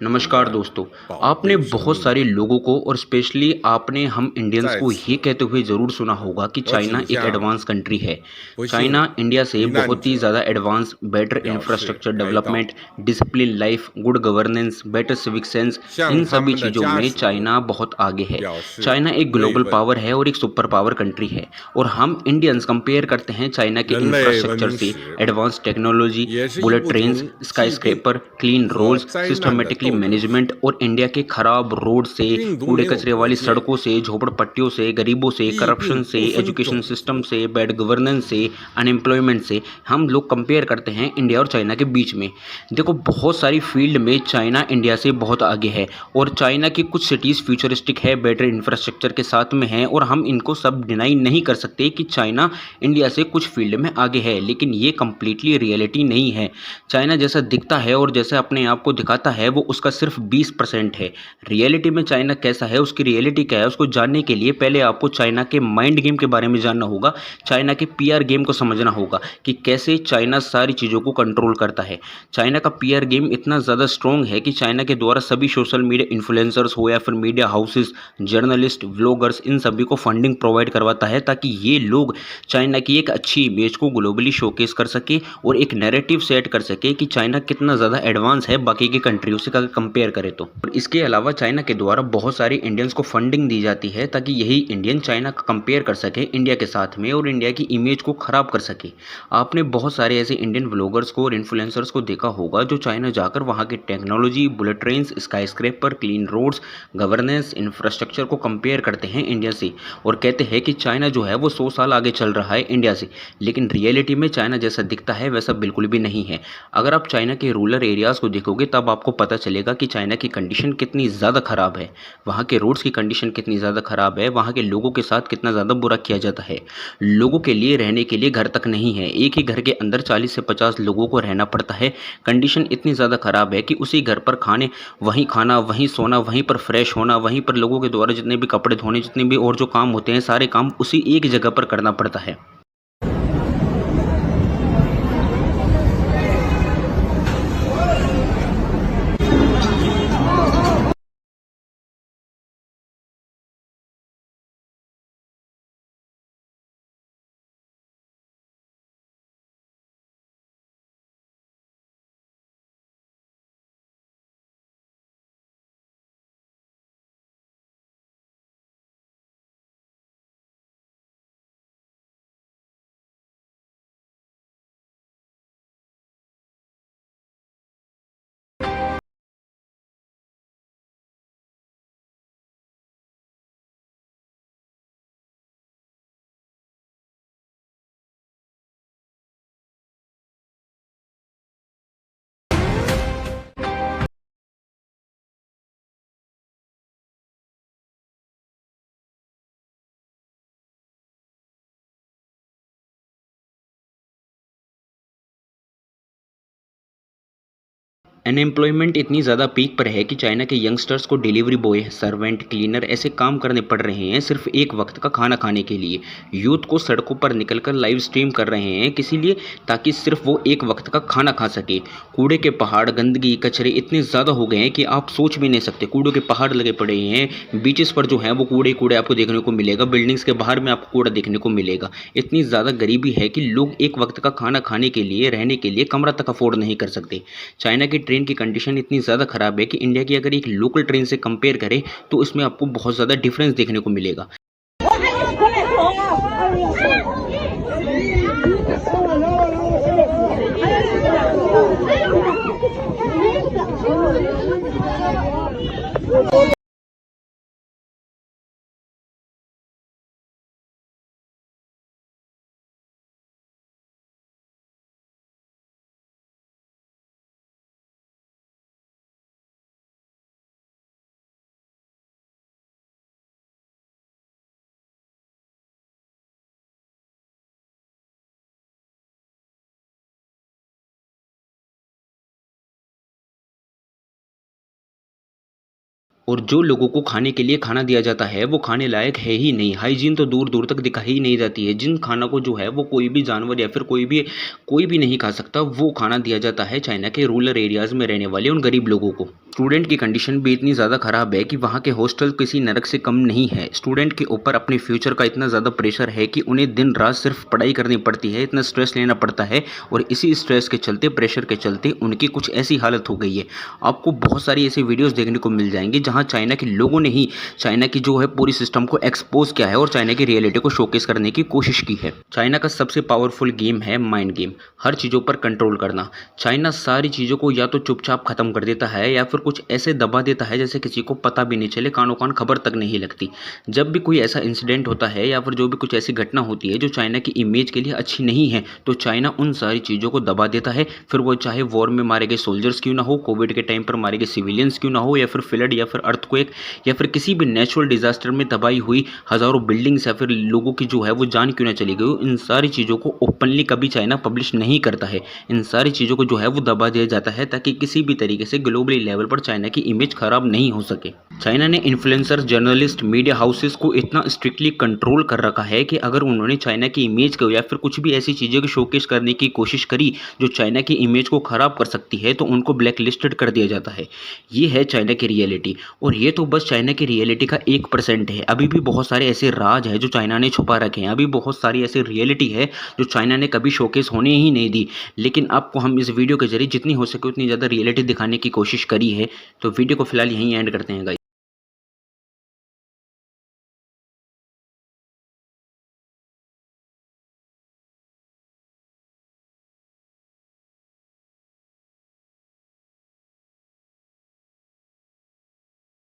नमस्कार दोस्तों। आपने बहुत 保卫生命 सारे लोगों को और स्पेशली आपने हम इंडियंस 在 को ये 此，कहते हुए ज़रूर सुना होगा कि 我 चाइना 谨 एक 向 एडवांस कंट्री है। 不 चाइना 幸 इंडिया से 罹难 बहुत ही 者 ज़्यादा advance, better 表示 infrastructure 哀悼， development, discipline life, good governance, better civic sense, 向 इन 他 सभी 们的 चीज़ों 家 में 属 चाइना बहुत आगे है। 表示 चाइना एक 慰 ग्लोबल 问。 पावर है और एक सुपर पावर कंट्री है और हम इंडियंस कंपेयर करते हैं चाइना के 人类文 इंफ्रास्ट्रक्चर 明 से, 史 advance technology, 也是以 bullet 不 trains, 同 sky 疾病 scraper, clean 和 roads, 灾难的 systematically 斗争时， management और इंडिया के खराब रोड से, 病毒 कूड़े 没有 कचरे 国 वाली 界， सड़कों से, झोपड़पट्टियों से, गरीबों से, 疫 करप्शन 病 से, 不分 एजुकेशन 种 सिस्टम 族， से, बैड गवर्नेंस से, अनएम्प्लॉयमेंट से हम लोग कंपेयर करते हैं इंडिया और चाइना के बीच में। देखो, बहुत सारी फील्ड में चाइना इंडिया से बहुत आगे है और चाइना की कुछ सिटीज़ फ्यूचरिस्टिक है, बेटर इंफ्रास्ट्रक्चर के साथ में है और हम इनको सब डिनाई नहीं कर सकते कि चाइना इंडिया से कुछ फील्ड में आगे है, लेकिन ये कंप्लीटली रियलिटी नहीं है। चाइना जैसा दिखता है और जैसे अपने आप को दिखाता है वो उसका सिर्फ 20% है। रियलिटी में चाइना कैसा है, उसकी रियलिटी क्या है, उसको जानने के लिए पहले आपको चाइना के माइंड गेम के बारे में जानना होगा, चाइना के पीआर गेम को समझना होगा कि कैसे चाइना सारी चीज़ों को कंट्रोल करता है। चाइना का पीआर गेम इतना ज़्यादा स्ट्रॉन्ग है कि चाइना के द्वारा सभी सोशल मीडिया इन्फ्लुएंसर्स हो या फिर मीडिया हाउसेस, जर्नलिस्ट, व्लॉगर्स, इन सभी को फंडिंग प्रोवाइड करवाता है ताकि ये लोग चाइना की एक अच्छी इमेज को ग्लोबली शोकेस कर सके और एक नैरेटिव सेट कर सके कि चाइना कितना ज़्यादा एडवांस है बाकी की कंट्रियों से अगर कंपेयर करें तो। और इसके अलावा चाइना के द्वारा बहुत सारी इंडियंस को फंडिंग दी जाती है ताकि यही इंडियन चाइना का कंपेयर कर सके इंडिया के साथ में और इंडिया की इमेज को ख़राब कर सके। आपने बहुत सारे ऐसे इंडियन व्लॉगर्स को और इन्फ्लुएंसर्स को देखा होगा जो चाइना जाकर वहाँ की technology, bullet trains, skyscraper, clean roads, governance, infrastructure को कंपेयर करते हैं इंडिया से और कहते हैं कि चाइना जो है वो 100 साल आगे चल रहा है इंडिया से, लेकिन रियलिटी में चाइना जैसा दिखता है वैसा बिल्कुल भी नहीं है। अगर आप चाइना के रूरल एरियाज़ को देखोगे तब आपको पता चलेगा कि चाइना की कंडीशन कितनी ज़्यादा ख़राब है, वहाँ के रोड्स की कंडीशन कितनी ज़्यादा ख़राब है, वहाँ के लोगों के साथ कितना ज़्यादा बुरा किया जाता है। लोगों के लिए रहने के लिए घर तक नहीं है, एक ही घर के अंदर 40 से 50 लोगों को रहना पड़ता है। कंडीशन इतनी ज़्यादा ख़राब है कि उसी घर पर वहीं खाना, वहीं सोना, वहीं पर फ्रेश होना, वहीं पर लोगों के द्वारा जितने भी कपड़े धोने, जितने भी और जो काम होते हैं, सारे काम उसी एक जगह पर करना पड़ता है। अनएम्प्लॉयमेंट इतनी ज़्यादा पीक पर है कि चाइना के यंगस्टर्स को डिलीवरी बॉय, सर्वेंट, क्लीनर ऐसे काम करने पड़ रहे हैं सिर्फ एक वक्त का खाना खाने के लिए। यूथ को सड़कों पर निकलकर लाइव स्ट्रीम कर रहे हैं किसी लिए, ताकि सिर्फ वो एक वक्त का खाना खा सके। कूड़े के पहाड़, गंदगी, कचरे इतने ज़्यादा हो गए हैं कि आप सोच भी नहीं सकते। कूड़ों के पहाड़ लगे पड़े हैं, बीचेस पर जो है वो कूड़े कूड़े आपको देखने को मिलेगा, बिल्डिंग्स के बाहर में आपको कूड़ा देखने को मिलेगा। इतनी ज़्यादा गरीबी है कि लोग एक वक्त का खाना खाने के लिए, रहने के लिए कमरा तक अफोर्ड नहीं कर सकते। चाइना की ट्रेन की कंडीशन इतनी ज़्यादा ख़राब है कि इंडिया की अगर एक लोकल ट्रेन से कंपेयर करें तो इसमें आपको बहुत ज़्यादा डिफरेंस देखने को मिलेगा। और जो लोगों को खाने के लिए खाना दिया जाता है वो खाने लायक है ही नहीं। हाइजीन तो दूर दूर तक दिखाई ही नहीं जाती है। जिन खाना को जो है वो कोई भी जानवर या फिर कोई भी नहीं खा सकता, वो खाना दिया जाता है चाइना के रूरल एरियाज़ में रहने वाले उन गरीब लोगों को। स्टूडेंट की कंडीशन भी इतनी ज़्यादा ख़राब है कि वहाँ के हॉस्टल किसी नरक से कम नहीं है। स्टूडेंट के ऊपर अपने फ्यूचर का इतना ज़्यादा प्रेशर है कि उन्हें दिन रात सिर्फ पढ़ाई करनी पड़ती है, इतना स्ट्रेस लेना पड़ता है और इसी स्ट्रेस के चलते, प्रेशर के चलते उनकी कुछ ऐसी हालत हो गई है। आपको बहुत सारी ऐसी वीडियोज़ देखने को मिल जाएंगी जहाँ चाइना के लोगों ने ही चाइना की जो है पूरी सिस्टम को एक्सपोज किया है और चाइना की रियलिटी को शोकेस करने की कोशिश की है। चाइना का सबसे पावरफुल गेम है माइंड गेम, हर चीज़ों पर कंट्रोल करना। चाइना सारी चीज़ों को या तो चुपचाप खत्म कर देता है या फिर कुछ ऐसे दबा देता है जैसे किसी को पता भी नहीं चले, कानों कान खबर तक नहीं लगती। जब भी कोई ऐसा इंसिडेंट होता है या फिर जो भी कुछ ऐसी घटना होती है जो चाइना की इमेज के लिए अच्छी नहीं है, तो चाइना उन सारी चीज़ों को दबा देता है। फिर वो चाहे वॉर में मारे गए सोल्जर्स क्यों ना हो, कोविड के टाइम पर मारे गए सिविलियंस क्यों ना हो, या फिर फ्लड या फिर अर्थक्वेक या फिर किसी भी नेचुरल डिजास्टर में तबाही हुई हज़ारों बिल्डिंग्स या फिर लोगों की जो है वो जान क्यों ना चली गई हो, इन सारी चीज़ों को ओपनली कभी चाइना पब्लिश नहीं करता है। इन सारी चीज़ों को जो है वो दबा दिया जाता है ताकि किसी भी तरीके से ग्लोबली लेवल पर चाइना की इमेज खराब नहीं हो सके। चाइना ने इन्फ्लुएंसर, जर्नलिस्ट, मीडिया हाउसेस को इतना स्ट्रिक्टली कंट्रोल कर रखा है कि अगर उन्होंने चाइना की इमेज को या फिर कुछ भी ऐसी चीज़ें को शोकेस करने की कोशिश करी जो चाइना की इमेज को खराब कर सकती है, तो उनको ब्लैक लिस्टेड कर दिया जाता है। ये है चाइना की रियलिटी और ये तो बस चाइना की रियलिटी का 1% है। अभी भी बहुत सारे ऐसे राज है जो चाइना ने छुपा रखे हैं। अभी बहुत सारी ऐसी रियलिटी है जो चाइना ने कभी शोकेस होने ही नहीं दी। लेकिन आपको हम इस वीडियो के जरिए जितनी हो सके उतनी ज़्यादा रियलिटी दिखाने की कोशिश करी है। तो वीडियो को फिलहाल यहीं एंड करते हैं गाइस।